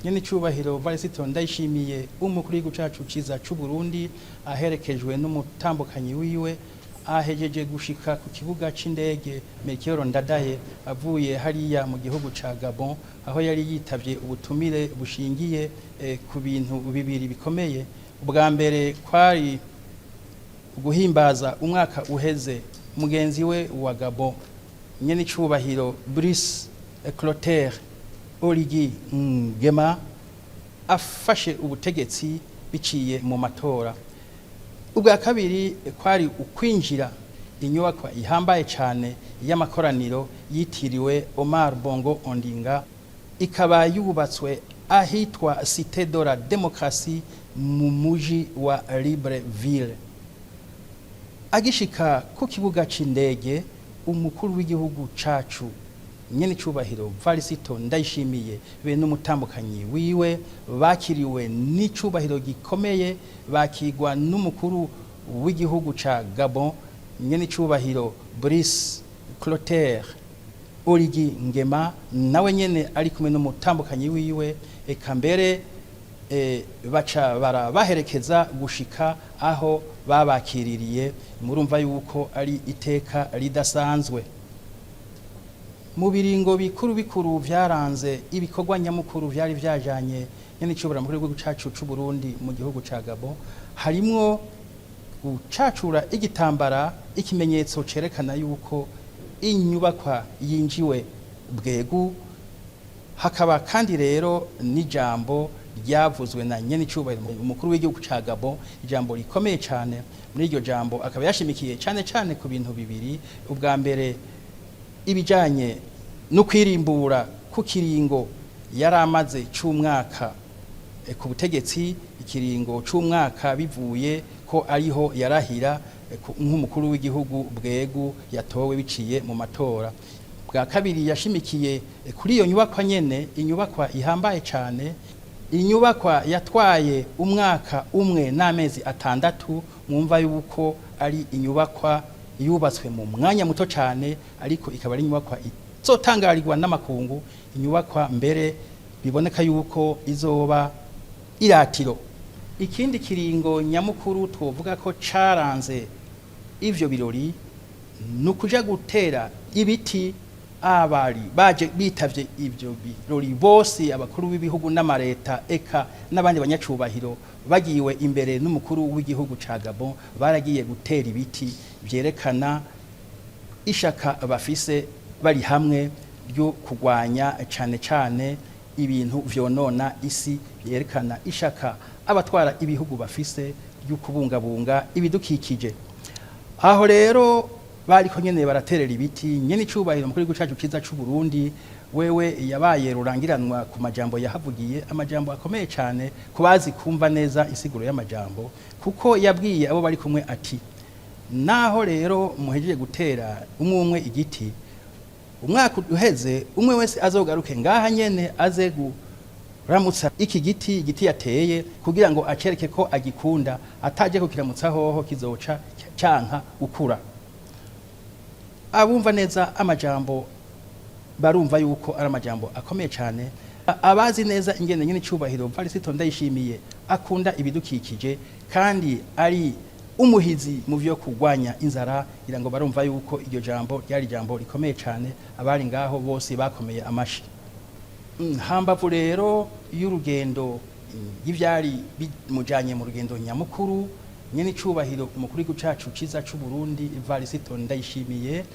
nyene cyubahiro Varisito Ndayishimiye umukuru w'igihugu cacu ciza c'u Burundi aherekejwe n'umutambukanyi wiwe ahejeje gushika ku kibuga c'indege Melchior Ndadaye avuye hariya mu gihugu ca Gabon aho yari yitavye ubutumire bushingiye ku bintu bibiri bikomeye. Ubwa mbere kwari guhimbaza umwaka uheze mugenzi we wa Gabon nyene cyubahiro Brice Clotaire Oligui Nguema afashe ubutegetsi biciye mu matora. Ubwa kabiri kwari ukwinjira inyubakwa ihambaye cyane y'amakoraniro yitiriwe Omar Bongo Ondinga, ikaba yubatswe ahitwa Cité de la Démocratie mu muji wa Libreville. Agishika ku kibuga c'indege umukuru w'igihugu cacu nyene cyubahiro Varisito Ndayishimiye be n'umutambukanyi wiwe bakiriwe n'icubahiro gikomeye, bakigwa n'umukuru w'igihugu ca Gabon nyene cyubahiro Brice Clotaire Oligui Nguema nawe nyene ari kumwe n'umutambukanyi wiwe, eka mbere baca barabaherekeza gushika aho babakiririye. Murumva yuko ari iteka ridasanzwe. Mu biringo bikuru vyaranze ibikorwa nyamukuru vyari vyajanye nyene cyubahiro mu gihugu cacu c'u Burundi mu gihugu ca Gabon, harimwo gucacura igitambara, ikimenyetso cerekana yuko inyubakwa yinjiwe bwegu. Hakaba kandi rero n'ijambo ryavuzwe na nyene cyubahiro umukuru w'igihugu ca Gabon, ijambo rikomeye cyane. Muri iryo jambo akaba yashimikiye cyane ku bintu bibiri. Ubwa mbere ibijanye no kwirimbura ku kiringo yaramaze c'umwaka ku butegetsi, ikiringo c'umwaka bivuye ko ariho yarahira nk'umukuru w'igihugu bwegu yatowe biciye mu matora. Bwa kabiri yashimikiye kuri iyo nyubakwa nyene, inyubakwa ihambaye cyane, inyubakwa yatwaye umwaka umwe n'amezi atandatu. Mwumva yuko ari inyubakwa yubatswe mu mwanya muto cyane, ariko ikaba ari inyubakwa izotangarirwa n'amakungu, inyubakwa mbere biboneka yuko izoba iratiro. Ikindi kiringo nyamukuru twovuga ko caranze ivyo birori nukuja gutera ibiti abari baje bitavye ivyo birori bose, abakuru b'ibihugu n'amareta eka n'abandi banyacubahiro bagiwe imbere n'umukuru w'igihugu ca Gabon, baragiye gutera ibiti vyerekana ishaka bafise bari hamwe ryo kugwanya cane ibintu vyonona isi, vyerekana ishaka abatwara ibihugu bafise ryo kubungabunga ibidukikije. Aho rero bariko nyene baraterera ibiti. Nyene cyubahiro mukuru w'igihugu cacu ciza c'u Burundi wewe yabaye rurangiranwa ku majambo yahavugiye, amajambo akomeye cyane kubazi kumva neza isiguro y'amajambo, kuko yabwiye abo bari kumwe ati naho rero muhejeje gutera umwe igiti, umwaka uheze umwe wese azogaruke ngaha nyene aze guramutsa iki giti yateye kugira ngo acereke ko agikunda, ataje kukiramutsa hoho kizoca canka gukura. Abumva neza amajambo barumva yuko ari amajambo akomeye cyane. Abazi neza ingene nyene cyubahiro Varisito Ndayishimiye akunda ibidukikije kandi ari umuhizi mu vyo kugwanya inzara, irango barumva yuko iryo jambo ryari jambo rikomeye cyane. Abari ngaho bose bakomeye amashi. Hambavu rero y'urugendo y'ivyari bimujanye mu rugendo nyamukuru, nyene cyubahiro umukuru w'igihugu cacu ciza c'u Burundi Varisito Ndayishimiye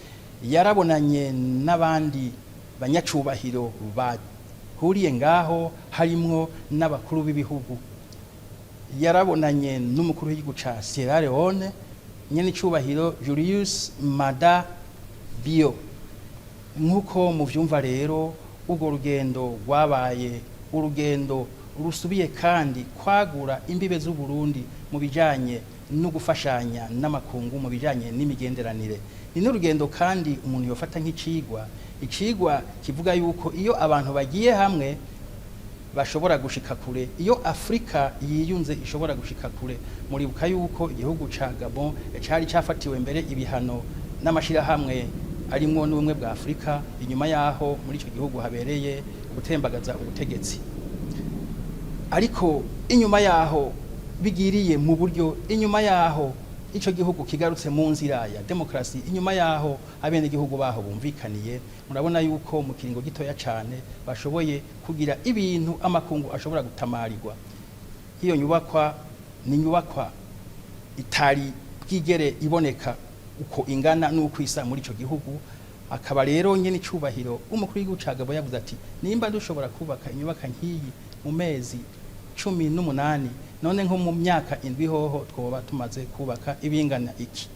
yarabonanye n'abandi banyacubahiro bahuriye ngaho, harimwo n'abakuru b'ibihugu. Yarabonanye n'umukuru w'igihugu ca Sierra Leone nyene cyubahiro Julius Maada Bio. Nkuko muvyumva rero ubwo rugendo rwabaye urugendo rusubiye kandi kwagura imbibe z'u Burundi mu bijanye no gufashanya n'amakungu, mu bijanye n'imigenderanire. Ni n'urugendo kandi umuntu yofata nk'icigwa, icigwa kivuga yuko iyo abantu bagiye hamwe bashobora gushika kure, iyo Afrika yiyunze ishobora gushika kure. Muribuka yuko igihugu ca Gabon cari cafatiwe mbere ibihano n'amashirahamwe arimwo n'ubumwe bwa Afrika, inyuma yaho muri ico gihugu habereye gutembagaza ubutegetsi. ariko inyuma yaho bigiriye mu buryo, inyuma yaho ico gihugu kigarutse mu nzira ya demokrasi, inyuma yaho abene gihugu baho bumvikaniye, murabona yuko mu kiringo gitoya cyane bashoboye kugira ibintu amakungu ashobora gutamarirwa. Hiyo nyubakwa ni nyubakwa itari bwigere iboneka uko ingana n'uko isa muri ico gihugu. Akaba rero nyene icubahiro umukuru w'igihugu ca Gabon yavuze ati nimba dushobora kubaka inyubaka nk'iyi mu mezi 18 none nko mu myaka 7 hoho twoba tumaze kubaka ibingana iki.